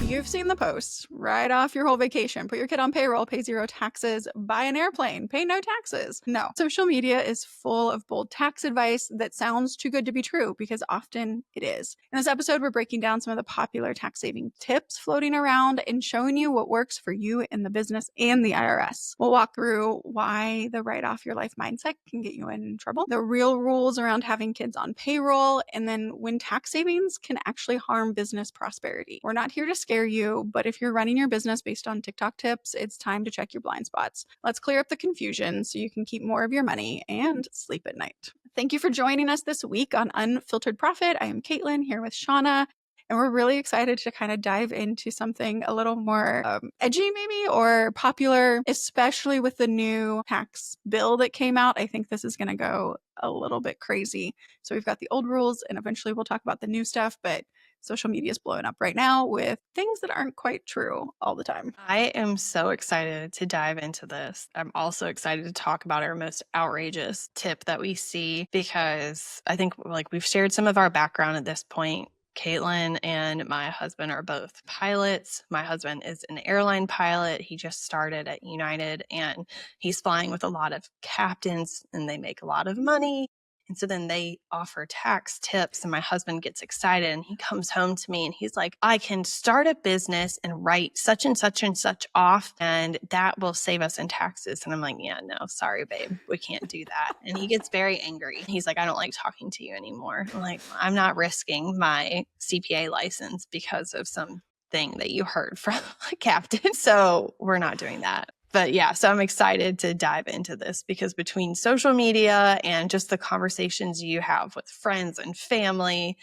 You've seen the posts, write off your whole vacation, put your kid on payroll, pay zero taxes, buy an airplane, pay no taxes. No, social media is full of bold tax advice that sounds too good to be true because often it is. In this episode, we're breaking down some of the popular tax saving tips floating around and showing you what works for you in the business and the IRS. We'll walk through why the write off your life mindset can get you in trouble, the real rules around having kids on payroll, and then when tax savings can actually harm business prosperity. We're not here to scare you, but if you're running your business based on TikTok tips, it's time to check your blind spots. Let's clear up the confusion so you can keep more of your money and sleep at night. Thank you for joining us this week on Unfiltered Profit. I am Caitlynn here with Seanna, and we're really excited to kind of dive into something a little more edgy maybe, or popular, especially with the new tax bill that came out. I think this is going to go a little bit crazy. So we've got the old rules, and eventually we'll talk about the new stuff, but social media is blowing up right now with things that aren't quite true all the time. I am so excited to dive into this. I'm also excited to talk about our most outrageous tip that we see, because I think we've shared some of our background at this point. Caitlynn and my husband are both pilots. My husband is an airline pilot. He just started at United, and he's flying with a lot of captains, and they make a lot of money. And so then they offer tax tips, and my husband gets excited, and he comes home to me and he's like, I can start a business and write such and such and such off, and that will save us in taxes. And I'm like, yeah, no, sorry, babe, we can't do that. And he gets very angry. He's like, I don't like talking to you anymore. I'm like, I'm not risking my CPA license because of some thing that you heard from a captain. So we're not doing that. But yeah, so I'm excited to dive into this, because between social media and just the conversations you have with friends and family,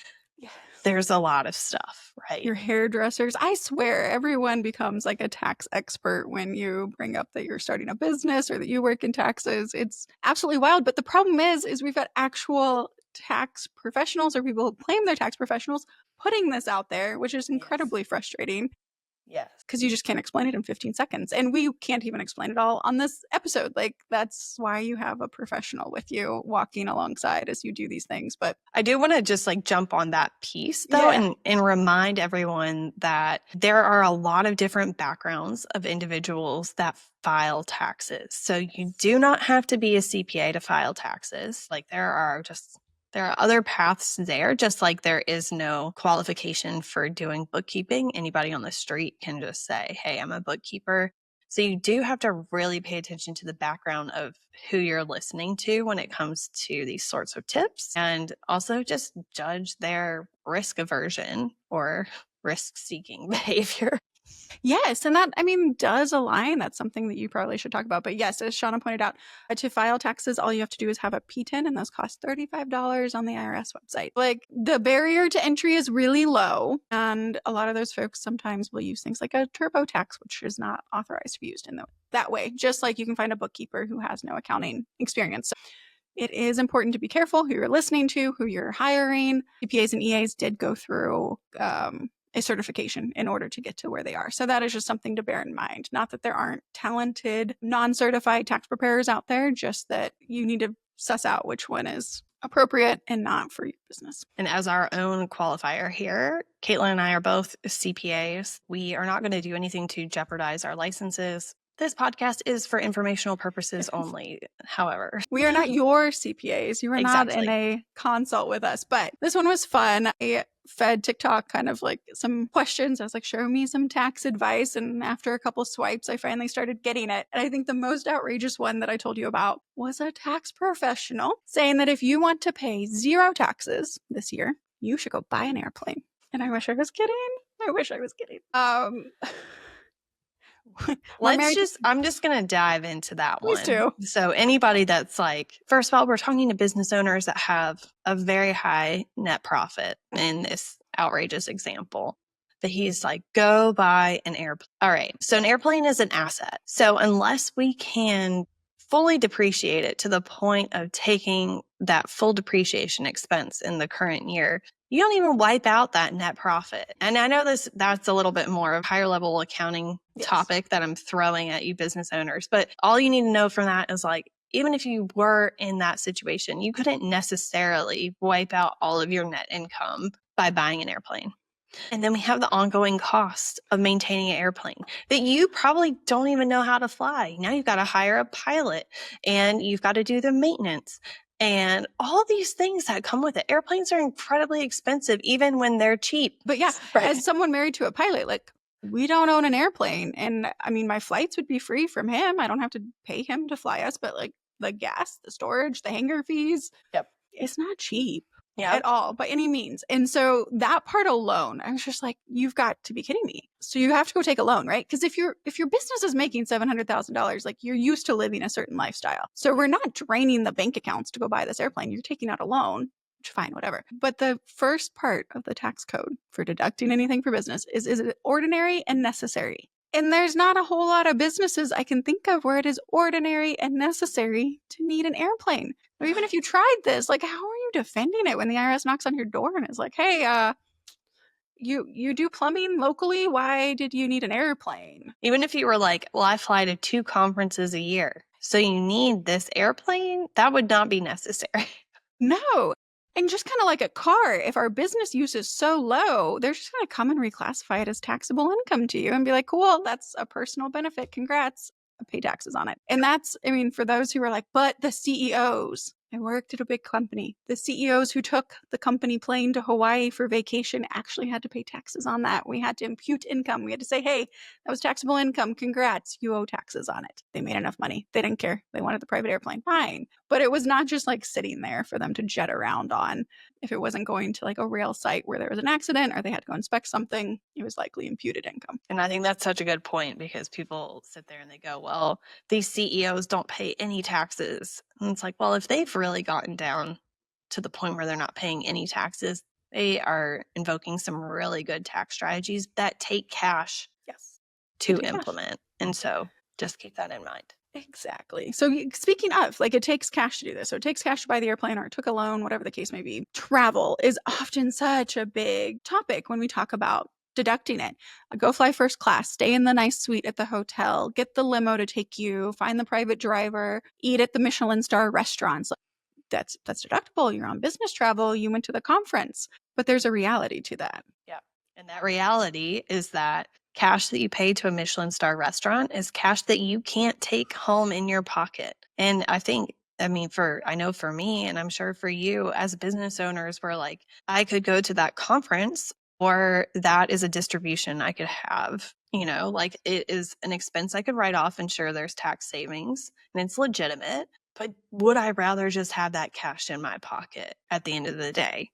there's a lot of stuff, right? Your hairdressers, I swear everyone becomes like a tax expert when you bring up that you're starting a business or that you work in taxes. It's absolutely wild. But the problem is we've got actual tax professionals, or people who claim they're tax professionals, putting this out there, which is incredibly frustrating. Yes. Because you just can't explain it in 15 seconds. And we can't even explain it all on this episode. Like, that's why you have a professional with you walking alongside as you do these things. But I do want to just jump on that piece though, and remind everyone that there are a lot of different backgrounds of individuals that file taxes. So you do not have to be a CPA to file taxes. There are other paths there, just like there is no qualification for doing bookkeeping. Anybody on the street can just say, hey, I'm a bookkeeper. So you do have to really pay attention to the background of who you're listening to when it comes to these sorts of tips, and also just judge their risk aversion or risk-seeking behavior. Yes, and that, does align. That's something that you probably should talk about. But yes, as Seanna pointed out, to file taxes, all you have to do is have a P10, and those cost $35 on the IRS website. Like, the barrier to entry is really low, and a lot of those folks sometimes will use things like a TurboTax, which is not authorized to be used in that way, just like you can find a bookkeeper who has no accounting experience. So it is important to be careful who you're listening to, who you're hiring. CPAs and EAs did go through a certification in order to get to where they are. So that is just something to bear in mind. Not that there aren't talented, non-certified tax preparers out there, just that you need to suss out which one is appropriate and not for your business. And as our own qualifier here, Caitlynn and I are both CPAs. We are not going to do anything to jeopardize our licenses. This podcast is for informational purposes only, however. We are not your CPAs. You are not in a consult with us, but this one was fun. I fed TikTok kind of like some questions. I was like, show me some tax advice. And after a couple swipes, I finally started getting it. And I think the most outrageous one that I told you about was a tax professional saying that if you want to pay zero taxes this year, you should go buy an airplane. And I wish I was kidding. I'm just going to dive into that one. Please do. So anybody that's first of all, we're talking to business owners that have a very high net profit in this outrageous example. But he's like, go buy an airplane. All right. So an airplane is an asset. So unless we can fully depreciate it to the point of taking that full depreciation expense in the current year, you don't even wipe out that net profit. And I know that's a little bit more of a higher level accounting topic that I'm throwing at you business owners. But all you need to know from that is even if you were in that situation, you couldn't necessarily wipe out all of your net income by buying an airplane. And then we have the ongoing cost of maintaining an airplane that you probably don't even know how to fly. Now you've got to hire a pilot and you've got to do the maintenance and all these things that come with it. Airplanes are incredibly expensive, even when they're cheap. But yeah, as someone married to a pilot, like, we don't own an airplane. And I mean, my flights would be free from him. I don't have to pay him to fly us, but like the gas, the storage, the hangar fees, it's not cheap at all by any means. And so that part alone, I was just like, you've got to be kidding me. So you have to go take a loan, right? Because if your business is making $700,000, like, you're used to living a certain lifestyle. So we're not draining the bank accounts to go buy this airplane. You're taking out a loan. Fine, whatever. But the first part of the tax code for deducting anything for business is it ordinary and necessary? And there's not a whole lot of businesses I can think of where it is ordinary and necessary to need an airplane. Or even if you tried this, like, how are you defending it when the IRS knocks on your door and is like, hey, you do plumbing locally? Why did you need an airplane? Even if you were like, well, I fly to 2 conferences a year, so you need this airplane, that would not be necessary. No. And just kind of like a car, if our business use is so low, they're just going to come and reclassify it as taxable income to you and be like, cool, that's a personal benefit. Congrats. Pay taxes on it. And that's, I mean, for those who are like, but the CEOs, I worked at a big company. The CEOs who took the company plane to Hawaii for vacation actually had to pay taxes on that. We had to impute income. We had to say, hey, that was taxable income. Congrats. You owe taxes on it. They made enough money. They didn't care. They wanted the private airplane. Fine. But it was not just like sitting there for them to jet around on. If it wasn't going to like a rail site where there was an accident or they had to go inspect something, it was likely imputed income. And I think that's such a good point, because people sit there and they go, well, these CEOs don't pay any taxes. And it's like, well, if they've really gotten down to the point where they're not paying any taxes, they are invoking some really good tax strategies that take cash to implement. And so just keep that in mind. Exactly. So speaking of, like, it takes cash to do this. So it takes cash to buy the airplane, or it took a loan, whatever the case may be. Travel is often such a big topic when we talk about deducting it. Go fly first class, stay in the nice suite at the hotel, get the limo to take you, find the private driver, eat at the Michelin star restaurants. That's deductible. You're on business travel. You went to the conference. But there's a reality to that. Yeah. And that reality is that cash that you pay to a Michelin star restaurant is cash that you can't take home in your pocket. And I know for me, and I'm sure for you as business owners, we're like, I could go to that conference, or that is a distribution I could have, like, it is an expense I could write off and sure, there's tax savings and it's legitimate. But would I rather just have that cash in my pocket at the end of the day?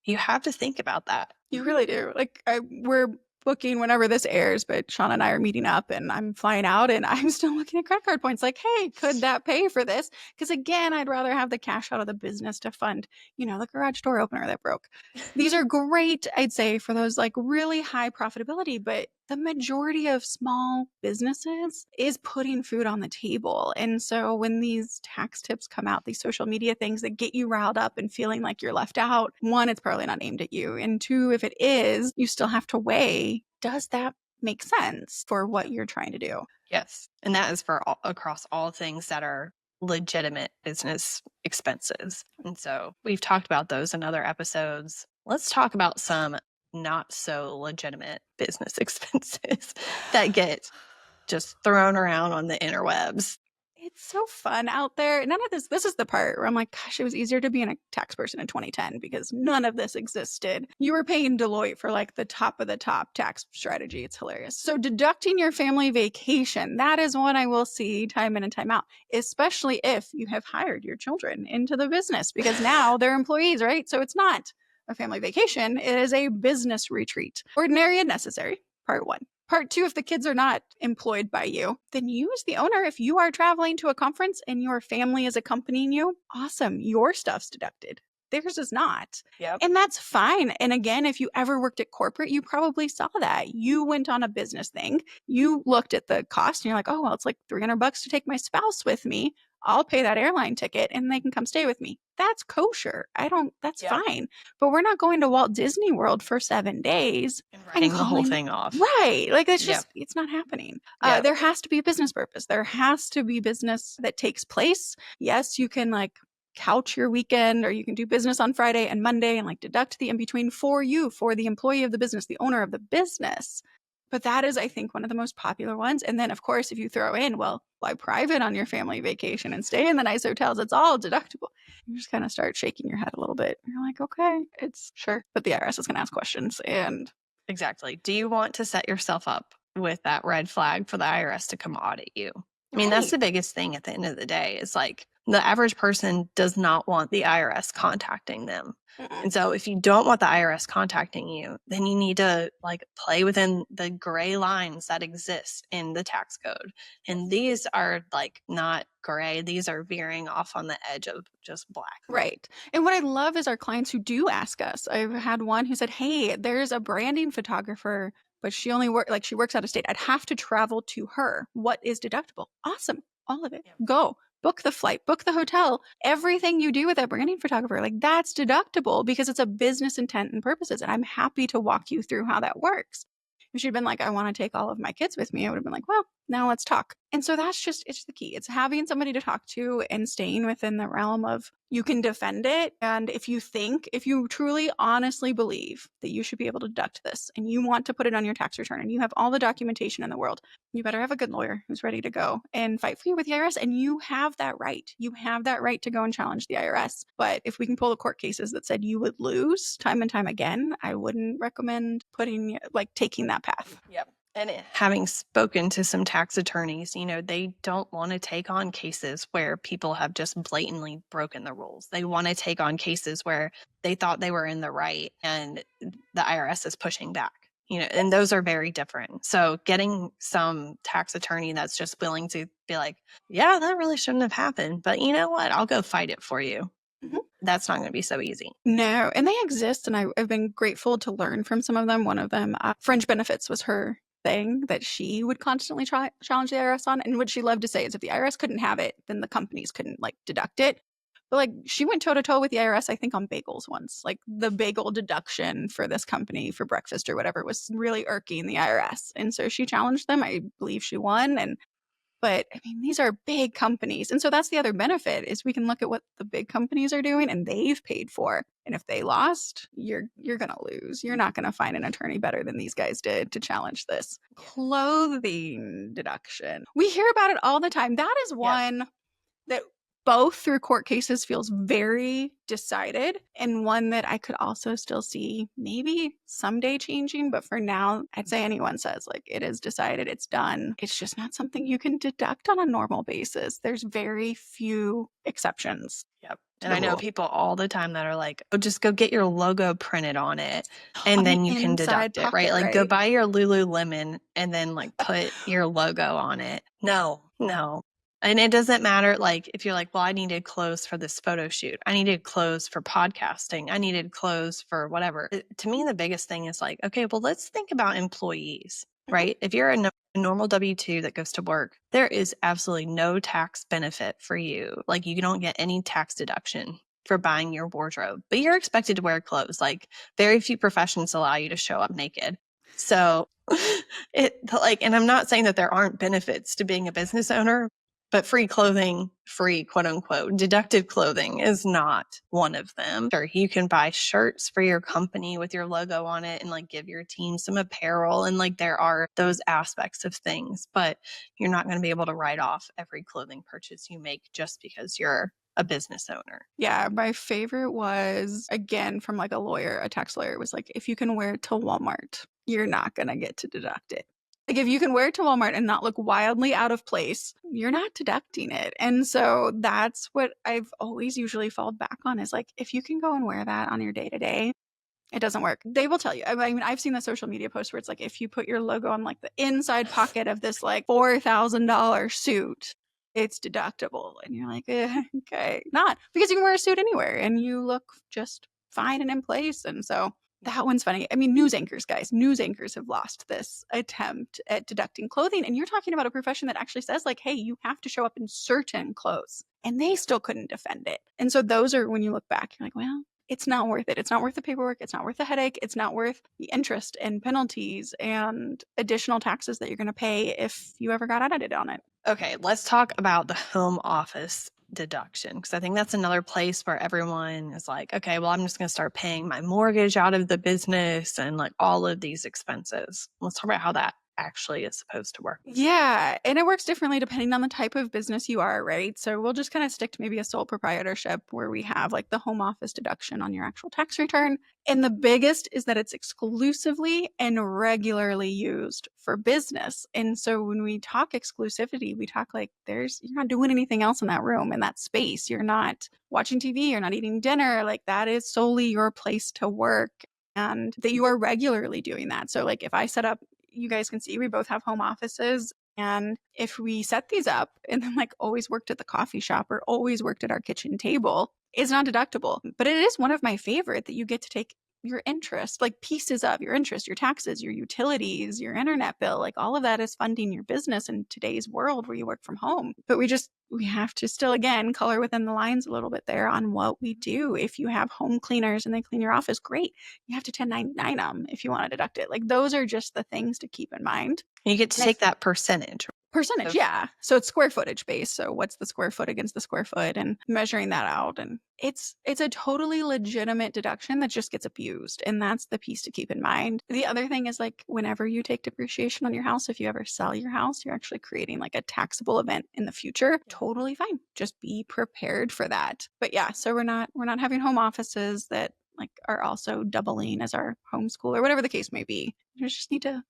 You have to think about that. You really do. Like, we're booking whenever this airs, but Sean and I are meeting up and I'm flying out and I'm still looking at credit card points like, hey, could that pay for this? Because again, I'd rather have the cash out of the business to fund, the garage door opener that broke. These are great, I'd say, for those like really high profitability, but the majority of small businesses is putting food on the table. And so when these tax tips come out, these social media things that get you riled up and feeling like you're left out, one, it's probably not aimed at you. And two, if it is, you still have to weigh, does that make sense for what you're trying to do? Yes. And that is for across all things that are legitimate business expenses. And so we've talked about those in other episodes. Let's talk about some not so legitimate business expenses that get just thrown around on the interwebs. It's so fun out there. None of this is the part where I'm like, gosh, it was easier to be a tax person in 2010 because none of this existed. You were paying Deloitte for like the top of the top tax strategy. It's hilarious. So deducting your family vacation, that is one I will see time in and time out, especially if you have hired your children into the business, because now they're employees, right? So it's not a family vacation. It is a business retreat. Ordinary and necessary, part one. Part two, if the kids are not employed by you, then you as the owner, if you are traveling to a conference and your family is accompanying you, awesome, your stuff's deducted. Theirs is not. Yep. And that's fine. And again, if you ever worked at corporate, you probably saw that. You went on a business thing. You looked at the cost and you're like, oh, well, it's like $300 to take my spouse with me. I'll pay that airline ticket and they can come stay with me. That's kosher. That's fine. But we're not going to Walt Disney World for 7 days and writing the whole thing off. Right. Like, it's just, it's not happening. There has to be a business purpose. There has to be business that takes place. Yes, you can like couch your weekend, or you can do business on Friday and Monday and like deduct the in between for you, for the employee of the business, the owner of the business. But that is, I think, one of the most popular ones. And then, of course, if you throw in, well, fly private on your family vacation and stay in the nice hotels, it's all deductible. You just kind of start shaking your head a little bit. You're like, okay, it's sure. But the IRS is going to ask questions. And exactly. Do you want to set yourself up with that red flag for the IRS to come audit you? I mean, that's the biggest thing at the end of the day is like the average person does not want the IRS contacting them. And so if you don't want the IRS contacting you, then you need to like play within the gray lines that exist in the tax code. And these are like not gray. These are veering off on the edge of just black. Right. And what I love is our clients who do ask us. I've had one who said, hey, there's a branding photographer, but she only she works out of state. I'd have to travel to her. What is deductible? Awesome. All of it. Yep. Go. Book the flight, book the hotel, everything you do with that branding photographer, like that's deductible because it's a business intent and purposes. And I'm happy to walk you through how that works. If she'd been like, I want to take all of my kids with me, I would have been like, well, now let's talk. And so that's just, it's the key. It's having somebody to talk to and staying within the realm of you can defend it. And if you truly honestly believe that you should be able to deduct this and you want to put it on your tax return and you have all the documentation in the world, you better have a good lawyer who's ready to go and fight for you with the IRS. And you have that right. You have that right to go and challenge the IRS. But if we can pull the court cases that said you would lose time and time again, I wouldn't recommend taking that path. Yep. And having spoken to some tax attorneys, they don't want to take on cases where people have just blatantly broken the rules. They want to take on cases where they thought they were in the right and the IRS is pushing back. And those are very different. So getting some tax attorney that's just willing to be like, yeah, that really shouldn't have happened, but you know what? I'll go fight it for you. Mm-hmm. That's not going to be so easy. No, and they exist, and I've been grateful to learn from some of them. One of them, fringe benefits was her thing that she would constantly challenge the IRS on. And what she loved to say is if the IRS couldn't have it, then the companies couldn't deduct it. But she went toe to toe with the IRS, I think, on bagels once. The bagel deduction for this company for breakfast or whatever was really irking the IRS. And so she challenged them. I believe she won. But I mean, these are big companies. And so that's the other benefit is we can look at what the big companies are doing and they've paid for. And if they lost, you're going to lose. You're not going to find an attorney better than these guys did to challenge this. Clothing deduction. We hear about it all the time. That is one that both through court cases feels very decided, and one that I could also still see maybe someday changing. But for now, I'd say anyone says it is decided, it's done. It's just not something you can deduct on a normal basis. There's very few exceptions. Yep. And I know people all the time that are like, oh, just go get your logo printed on it and then you can deduct it, right? Go buy your Lululemon and then put your logo on it. No. And it doesn't matter, if you're well, I needed clothes for this photo shoot. I needed clothes for podcasting. I needed clothes for whatever. To me, the biggest thing is okay, well, let's think about employees, right? If you're a normal W-2 that goes to work, there is absolutely no tax benefit for you. You don't get any tax deduction for buying your wardrobe, but you're expected to wear clothes. Very few professions allow you to show up naked. So and I'm not saying that there aren't benefits to being a business owner, but free clothing, free quote unquote, deducted clothing is not one of them. Sure, you can buy shirts for your company with your logo on it and give your team some apparel. And there are those aspects of things, but you're not going to be able to write off every clothing purchase you make just because you're a business owner. Yeah, my favorite was, again, from a lawyer, a tax lawyer, was if you can wear it to Walmart, you're not going to get to deduct it. If you can wear it to Walmart and not look wildly out of place, you're not deducting it. And so that's what I've always usually fallen back on is if you can go and wear that on your day-to-day, it doesn't work. They will tell you. I mean, I've seen the social media posts where it's if you put your logo on the inside pocket of this $4,000 suit, it's deductible. And you're okay, not because you can wear a suit anywhere and you look just fine and in place. And so that one's funny. I mean, news anchors have lost this attempt at deducting clothing. And you're talking about a profession that actually says hey, you have to show up in certain clothes, and they still couldn't defend it. And so those are, when you look back, you're well, it's not worth it. It's not worth the paperwork. It's not worth the headache. It's not worth the interest and penalties and additional taxes that you're going to pay if you ever got audited on it. Okay, let's talk about the home office deduction, because I think that's another place where everyone is like, okay, well, I'm just going to start paying my mortgage out of the business and like all of these expenses. Let's talk about how that actually is supposed to work. Yeah, and it works differently depending on the type of business you are, right? So we'll just kind of stick to maybe a sole proprietorship where we have like the home office deduction on your actual tax return. And the biggest is that it's exclusively and regularly used for business. And so when we talk exclusivity, we talk like you're not doing anything else in that room, in that space. You're not watching TV, you're not eating dinner. Like that is solely your place to work, and that you are regularly doing that. So like if I set up, you guys can see we both have home offices. And if we set these up and then like always worked at the coffee shop or always worked at our kitchen table, it's not deductible. But it is one of my favorite that you get to take your interest, like pieces of your interest, your taxes, your utilities, your internet bill, like all of that is funding your business in today's world where you work from home. But we have to still, again, color within the lines a little bit there on what we do. If you have home cleaners and they clean your office, great. You have to 1099 them if you want to deduct it. Like those are just the things to keep in mind. You get to take that percentage. Percentage, yeah. So it's square footage based. So what's the square foot against the square foot and measuring that out. And it's a totally legitimate deduction that just gets abused. And that's the piece to keep in mind. The other thing is like whenever you take depreciation on your house, if you ever sell your house, you're actually creating like a taxable event in the future. Totally fine. Just be prepared for that. But yeah, so we're not having home offices that like are also doubling as our homeschool or whatever the case may be. You just need to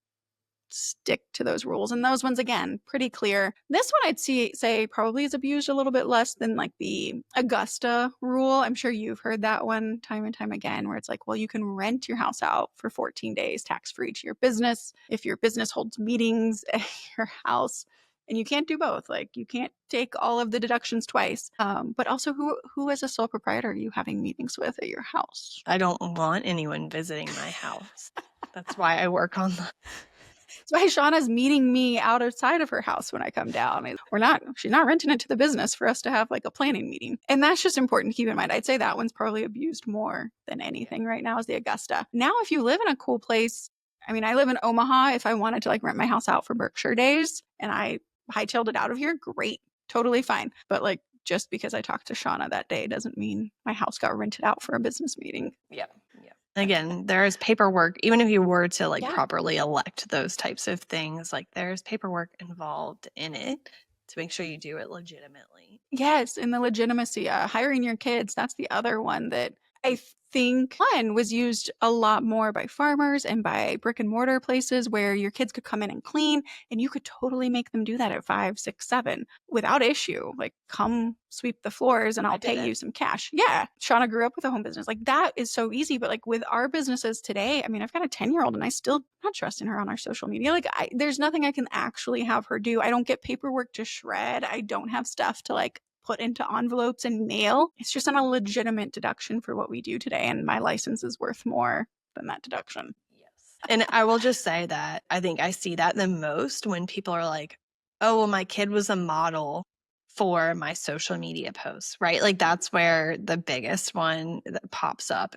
stick to those rules. And those ones, again, pretty clear. This one I'd say probably is abused a little bit less than like the Augusta rule. I'm sure you've heard that one time and time again, where it's like, well, you can rent your house out for 14 days tax-free to your business if your business holds meetings at your house. And you can't do both. Like you can't take all of the deductions twice. But also, who as a sole proprietor are you having meetings with at your house? I don't want anyone visiting my house. That's why I work on the... That's why Seanna's meeting me outside of her house when I come down. She's not renting it to the business for us to have like a planning meeting. And that's just important to keep in mind. I'd say that one's probably abused more than anything right now is the Augusta. Now, if you live in a cool place, I mean, I live in Omaha. If I wanted to like rent my house out for Berkshire days and I hightailed it out of here, great, totally fine. But like, just because I talked to Seanna that day doesn't mean my house got rented out for a business meeting. Yeah. Again, there's paperwork, even if you were to like properly elect those types of things, like there's paperwork involved in it to make sure you do it legitimately. Yes, and the legitimacy, hiring your kids, that's the other one that I think one was used a lot more by farmers and by brick and mortar places where your kids could come in and clean, and you could totally make them do that at 5, 6, 7 without issue. Like, come sweep the floors and I'll pay you some cash. Yeah. Shauna grew up with a home business. Like that is so easy. But like with our businesses today, I mean, I've got a 10-year-old and I still not trusting her on our social media. Like there's nothing I can actually have her do. I don't get paperwork to shred. I don't have stuff to like put into envelopes and mail. It's just not a legitimate deduction for what we do today. And my license is worth more than that deduction. Yes. And I will just say that I think I see that the most when people are like, oh, well, my kid was a model for my social media posts, right? Like that's where the biggest one that pops up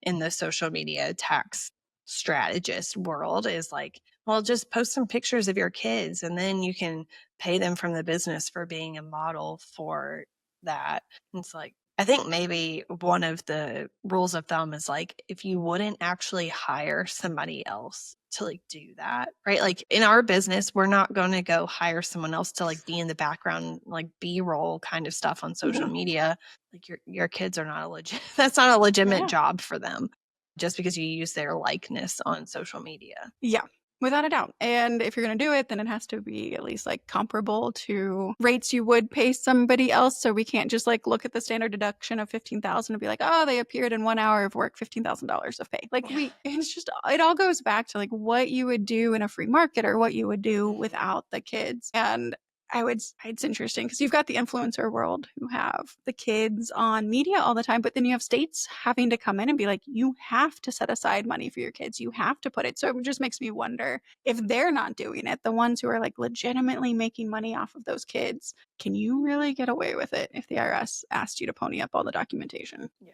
in the social media tax strategist world is like, well, just post some pictures of your kids and then you can pay them from the business for being a model for that. And it's like, I think maybe one of the rules of thumb is like, if you wouldn't actually hire somebody else to like do that, right? Like in our business, we're not going to go hire someone else to like be in the background, like B-roll kind of stuff on social media. Like your kids are not that's not a legitimate job for them just because you use their likeness on social media. Yeah. Without a doubt. And if you're going to do it, then it has to be at least like comparable to rates you would pay somebody else. So we can't just like look at the standard deduction of $15,000 and be like, oh, they appeared in 1 hour of work, $15,000 of pay. Like it's just, it all goes back to like what you would do in a free market or what you would do without the kids. And it's interesting because you've got the influencer world who have the kids on media all the time, but then you have states having to come in and be like, you have to set aside money for your kids. You have to put it. So it just makes me wonder if they're not doing it, the ones who are like legitimately making money off of those kids, can you really get away with it if the IRS asked you to pony up all the documentation? Yeah.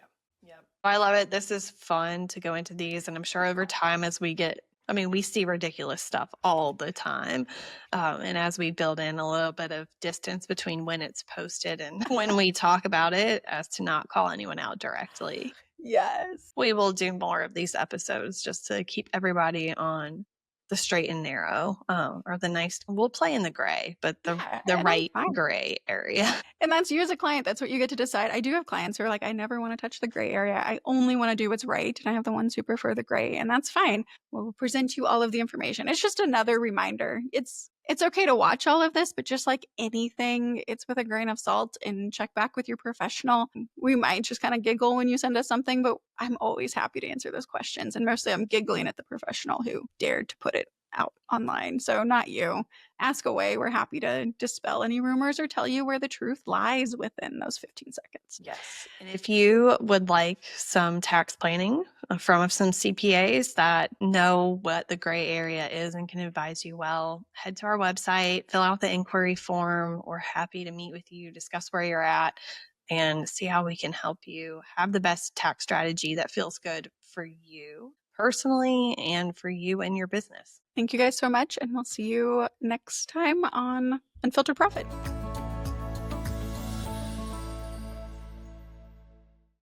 I love it. This is fun to go into these. And I'm sure over time, as we get I mean, we see ridiculous stuff all the time. And as we build in a little bit of distance between when it's posted and when we talk about it, as to not call anyone out directly, Yes. we will do more of these episodes just to keep everybody on the straight and narrow, or the nice. We'll play in the gray, but the right gray area. And that's you as a client. That's what you get to decide. I do have clients who are like, I never want to touch the gray area. I only want to do what's right. And I have the ones who prefer the gray, and that's fine. We'll present you all of the information. It's just another reminder. It's okay to watch all of this, but just like anything, it's with a grain of salt, and check back with your professional. We might just kind of giggle when you send us something, but I'm always happy to answer those questions. And mostly I'm giggling at the professional who dared to put it out online. So not you. Ask away. We're happy to dispel any rumors or tell you where the truth lies within those 15 seconds. Yes. And if you would like some tax planning from some CPAs that know what the gray area is and can advise you well, head to our website, fill out the inquiry form. We're happy to meet with you, discuss where you're at, and see how we can help you have the best tax strategy that feels good for you personally and for you and your business. Thank you guys so much, and we'll see you next time on Unfiltered Profit.